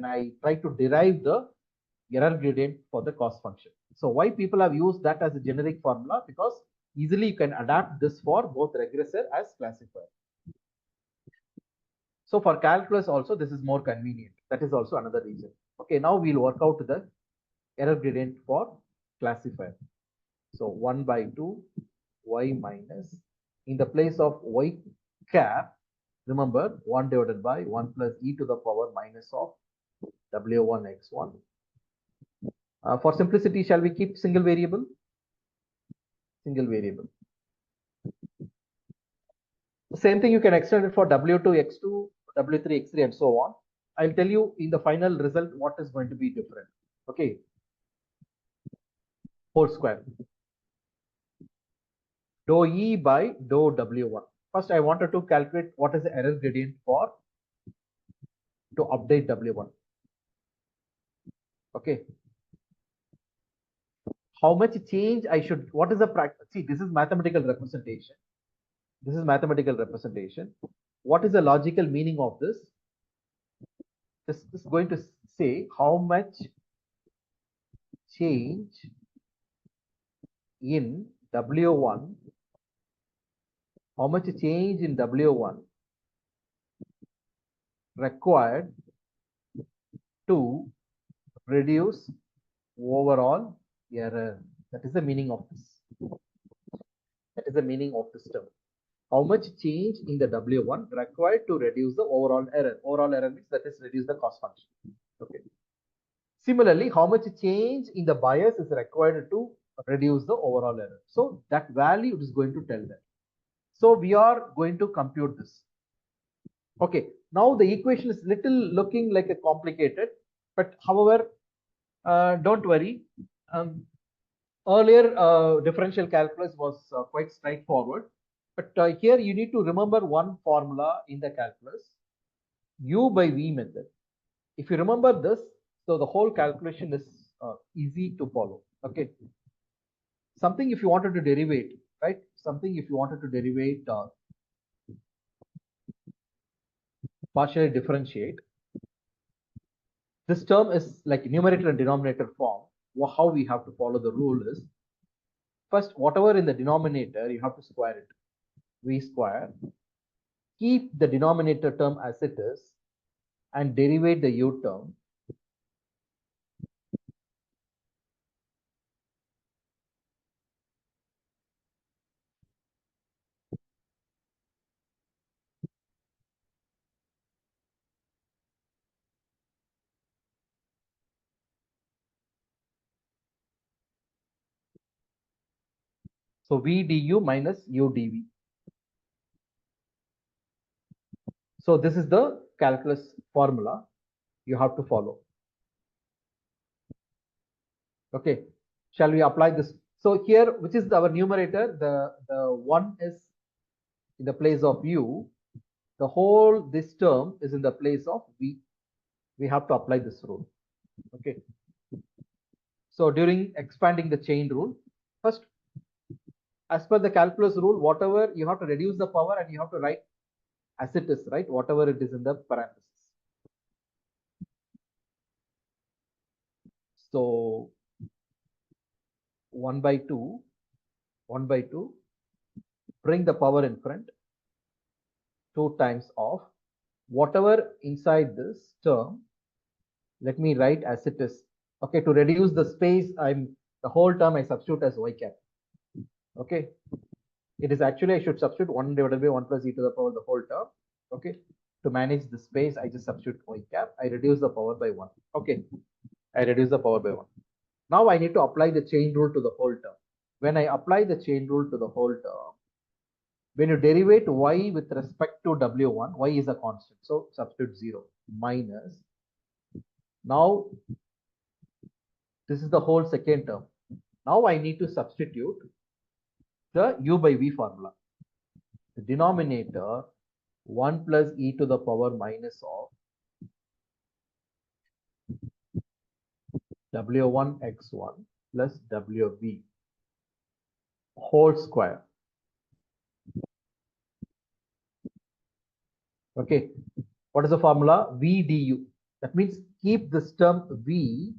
I try to derive the error gradient for the cost function. So why people have used that as a generic formula? Because easily you can adapt this for both regressor as classifier. So for calculus also this is more convenient. That is also another reason. Okay, now we'll work out the error gradient for classifier. So 1 by 2 y minus, in the place of y cap, remember 1 divided by 1 plus e to the power minus of w1 x1. For simplicity, shall we keep single variable? Single variable. The same thing you can extend it for w2 x2, w3 x3 and so on. I'll tell you in the final result what is going to be different. Okay. Whole square. Dou e by dou w1. First, I wanted to calculate what is the error gradient for to update w1. Okay. How much change I should, what is the practice? See, this is mathematical representation. This is mathematical representation. What is the logical meaning of this? This is going to say how much change in W1, how much change in W1 required to reduce overall error. That is the meaning of this. That is the meaning of this term. How much change in the W1 required to reduce the overall error. Overall error means that is reduce the cost function. Okay. Similarly, how much change in the bias is required to reduce the overall error. So that value is going to tell that. So we are going to compute this. Okay. Now the equation is little looking like a complicated, but however, don't worry. Earlier differential calculus was quite straightforward, but here you need to remember one formula in the calculus, u by v method. If you remember this, so the whole calculation is easy to follow. Okay. Something if you wanted to derivate, right? Something if you wanted to derivate, partially differentiate. This term is like numerator and denominator form. How we have to follow the rule is, first whatever in the denominator you have to square it, v square. Keep the denominator term as it is and derivate the u term. So V du minus U dV. So this is the calculus formula you have to follow. Okay, shall we apply this? So here, which is our numerator? The 1 is in the place of U. The whole this term is in the place of V. We have to apply this rule. Okay. So during expanding the chain rule, first, as per the calculus rule, whatever you have to reduce the power and you have to write as it is, right? Whatever it is in the parentheses. So 1 by 2, bring the power in front, 2 times of whatever inside this term. Let me write as it is. Okay, to reduce the space, the whole term I substitute as y cap. Okay, it is actually I should substitute 1 divided by 1 plus e to the power the whole term. Okay, to manage the space, I just substitute y cap. I reduce the power by 1. Okay, I reduce the power by 1. Now I need to apply the chain rule to the whole term. When I apply the chain rule to the whole term, when you derivate y with respect to w1, y is a constant. So substitute 0 minus. Now this is the whole second term. Now I need to substitute the u by v formula. The denominator 1 plus e to the power minus of w1 x1 plus wv whole square. Okay, what is the formula? V du. That means keep this term v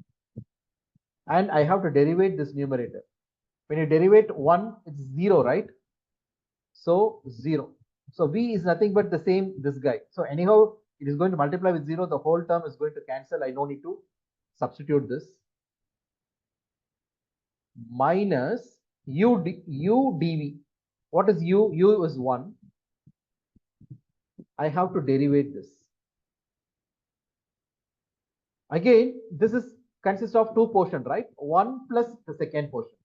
and I have to derivate this numerator. When you derivate 1, it's 0, right? So 0. So v is nothing but the same, this guy. So anyhow, it is going to multiply with 0. The whole term is going to cancel. I don't need to substitute this. Minus u dv. What is u? U is 1. I have to derivate this. Again, this is consists of 2 portions, right? 1 plus the second portion.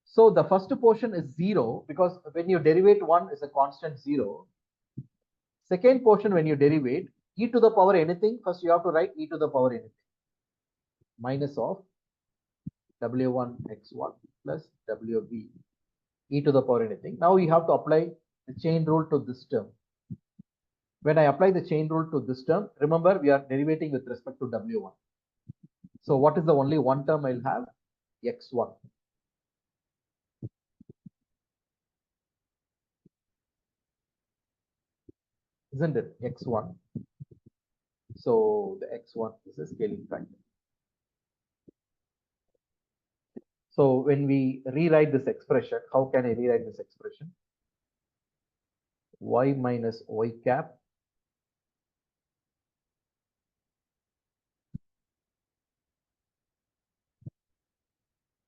So the first portion is 0 because when you derivate 1 is a constant 0. Second portion, when you derivate e to the power anything, first you have to write e to the power anything minus of w1 x1 plus wv e to the power anything. Now you have to apply the chain rule to this term. When I apply the chain rule to this term, remember we are derivating with respect to w1. So what is the only one term I'll have? X1. Isn't it? X1. So the X1 is a scaling factor. So when we rewrite this expression, how can I rewrite this expression? Y minus y cap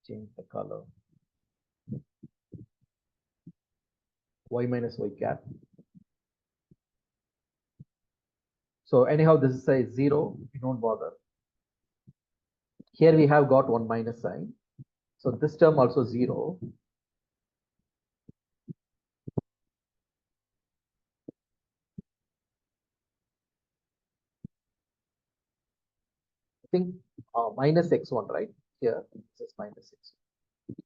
change the color. Y minus y cap. So anyhow, this is a 0. You don't bother. Here we have got one minus sign. So this term also 0. I think minus x1, right? Here, this is minus x1.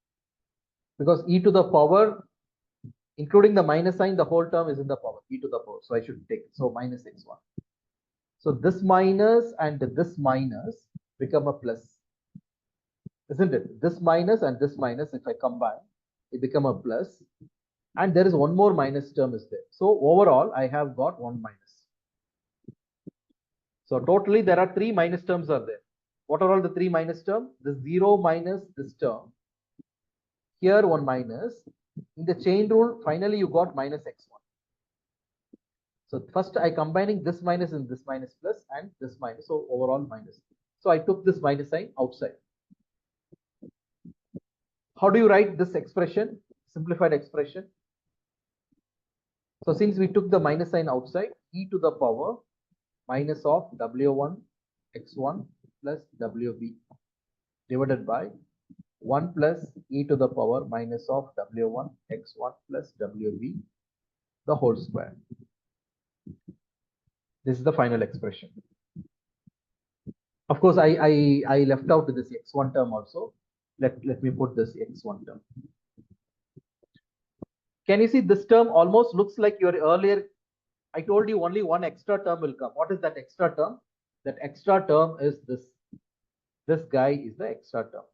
Because e to the power, including the minus sign, the whole term is in the power, e to the power. So I should take it. So minus x1. So this minus and this minus become a plus. Isn't it? This minus and this minus, if I combine, it become a plus. And there is one more minus term is there. So overall, I have got one minus. So totally, there are 3 minus terms are there. What are all the 3 minus terms? The 0 minus this term. Here one minus. In the chain rule, finally you got minus x1. So first I combining this minus and this minus plus and this minus. So overall minus. So I took this minus sign outside. How do you write this expression? Simplified expression. So since we took the minus sign outside, e to the power minus of w1 x1 plus wb divided by 1 plus e to the power minus of w1 x1 plus wb the whole square. This is the final expression. Of course, I left out this x1 term also. Let me put this x1 term. Can you see this term almost looks like your earlier? I told you only one extra term will come. What is that extra term? That extra term is this. This guy is the extra term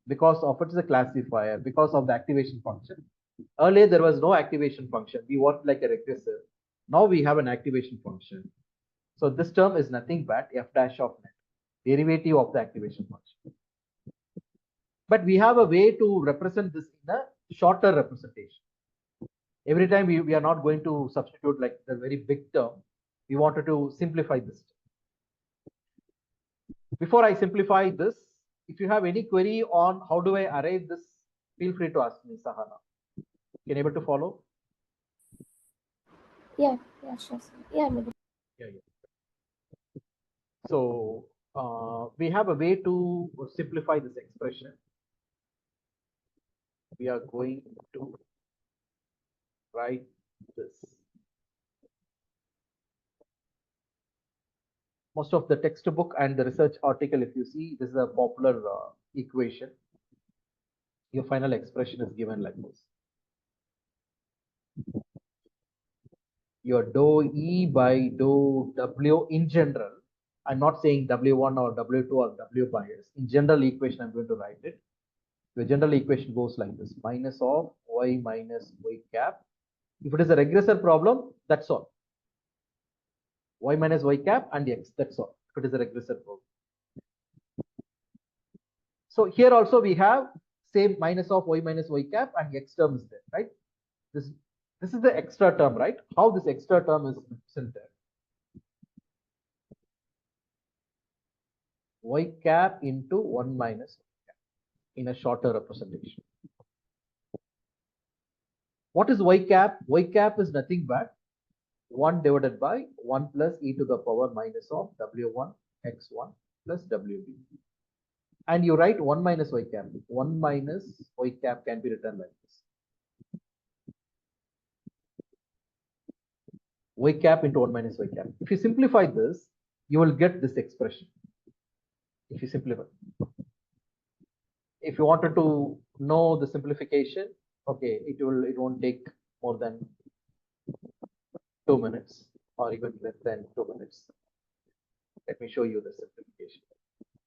because of it is a classifier, because of the activation function. Earlier there was no activation function. We worked like a regressor. Now we have an activation function. So this term is nothing but f dash of net, derivative of the activation function. But we have a way to represent this in a shorter representation. Every time we are not going to substitute like the very big term. We wanted to simplify this. Before I simplify this, if you have any query on how do I arrive this, feel free to ask me, Sahana. Can you able to follow? Yeah, sure. Yeah. So we have a way to simplify this expression. We are going to write this. Most of the textbook and the research article, if you see, this is a popular equation. Your final expression is given like this. Your dou E by dou W in general. I'm not saying W1 or W2 or W bias. In general equation, I'm going to write it. The general equation goes like this: minus of y minus y cap. If it is a regressor problem, that's all. Y minus y cap and x, that's all. If it is a regressor problem. So here also we have same minus of y minus y cap and x term is there, right? This is the extra term, right? How this extra term is represented? Y cap into 1 minus y cap in a shorter representation. What is y cap? Y cap is nothing but 1 divided by 1 plus e to the power minus of w1 x1 plus wb. And you write 1 minus y cap. 1 minus y cap can be written like this. Y cap into 1 minus y cap. If you simplify this, you will get this expression. If you simplify. If you wanted to know the simplification, okay, it won't take more than 2 minutes or even less than 2 minutes. Let me show you the simplification.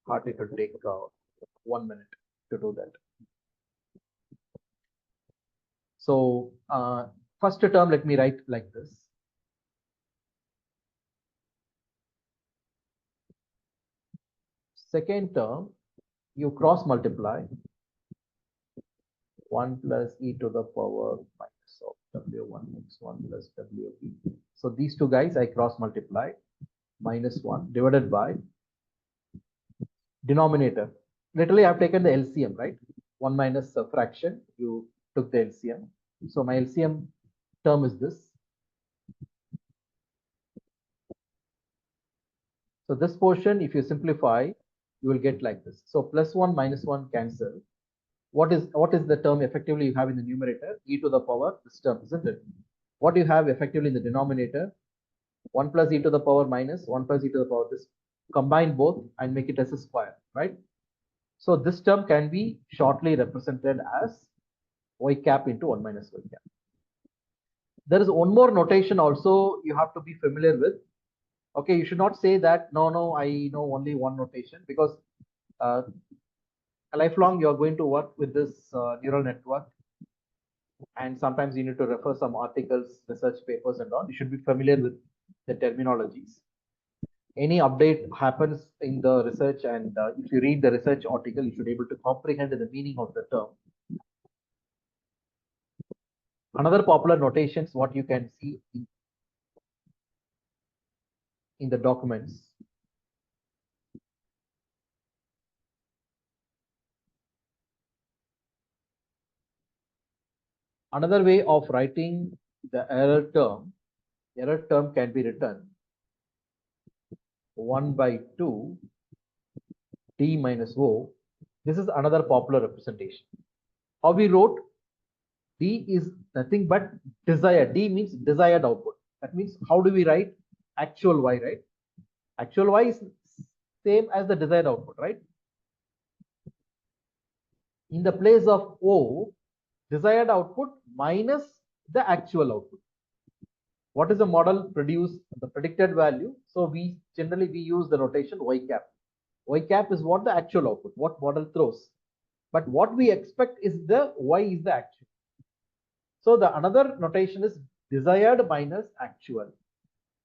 Hardly it will take 1 minute to do that. So first term, let me write like this. Second term, you cross multiply 1 plus e to the power minus of w1 x1 plus wb. So these two guys I cross multiply minus 1 divided by denominator. Literally I've taken the LCM, right? 1 minus a fraction, you took the LCM. So my LCM term is this. So this portion, if you simplify, you will get like this. So plus 1 minus 1 cancel. What is the term effectively you have in the numerator? E to the power, this term, isn't it? What do you have effectively in the denominator? 1 plus e to the power minus 1 plus e to the power. This combine both and make it as a square, right? So this term can be shortly represented as y cap into 1 minus y cap. There is one more notation also you have to be familiar with. Okay, you should not say that, no, I know only one notation, because lifelong you are going to work with this neural network, and sometimes you need to refer some articles, research papers and all. You should be familiar with the terminologies. Any update happens in the research, and if you read the research article, you should be able to comprehend the meaning of the term. Another popular notations, what you can see in the documents. Another way of writing the error term can be written 1 by 2 d minus o This is another popular representation. How we wrote D is nothing but desired. D means desired output. That means how do we write actual Y, right? Actual Y is same as the desired output, right? In the place of O, desired output minus the actual output. What is the model produce the predicted value? So we generally use the notation Y cap. Y cap is what the actual output, what model throws. But what we expect is the Y is the actual. So the another notation is desired minus actual.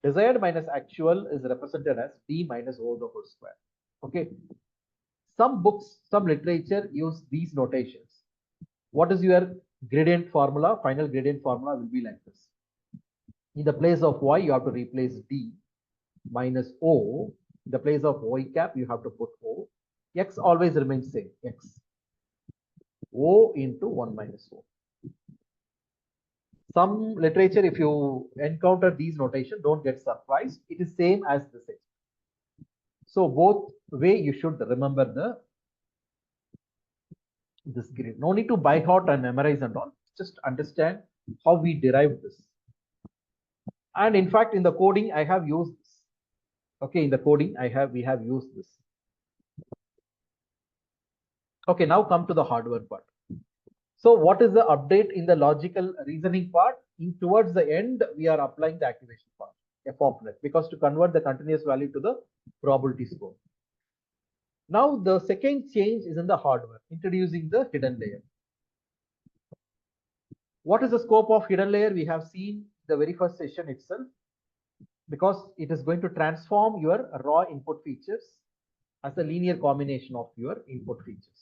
Desired minus actual is represented as D minus O the whole square. Okay. Some books, some literature use these notations. What is your gradient formula? Final gradient formula will be like this. In the place of Y, you have to replace D minus O. In the place of Y cap, you have to put O. X always remains same. X. O into 1 minus O. Some literature, if you encounter these notation, don't get surprised. It is same as the same. So both way you should remember this grid. No need to by heart and memorize and all. Just understand how we derive this. And in fact, in the coding, I have used this. Okay, in the coding, we have used this. Okay, now come to the hardware part. So what is the update in the logical reasoning part? Towards the end, we are applying the activation part, f of net, because to convert the continuous value to the probability score. Now the second change is in the hardware, introducing the hidden layer. What is the scope of hidden layer? We have seen the very first session itself, because it is going to transform your raw input features as a linear combination of your input features.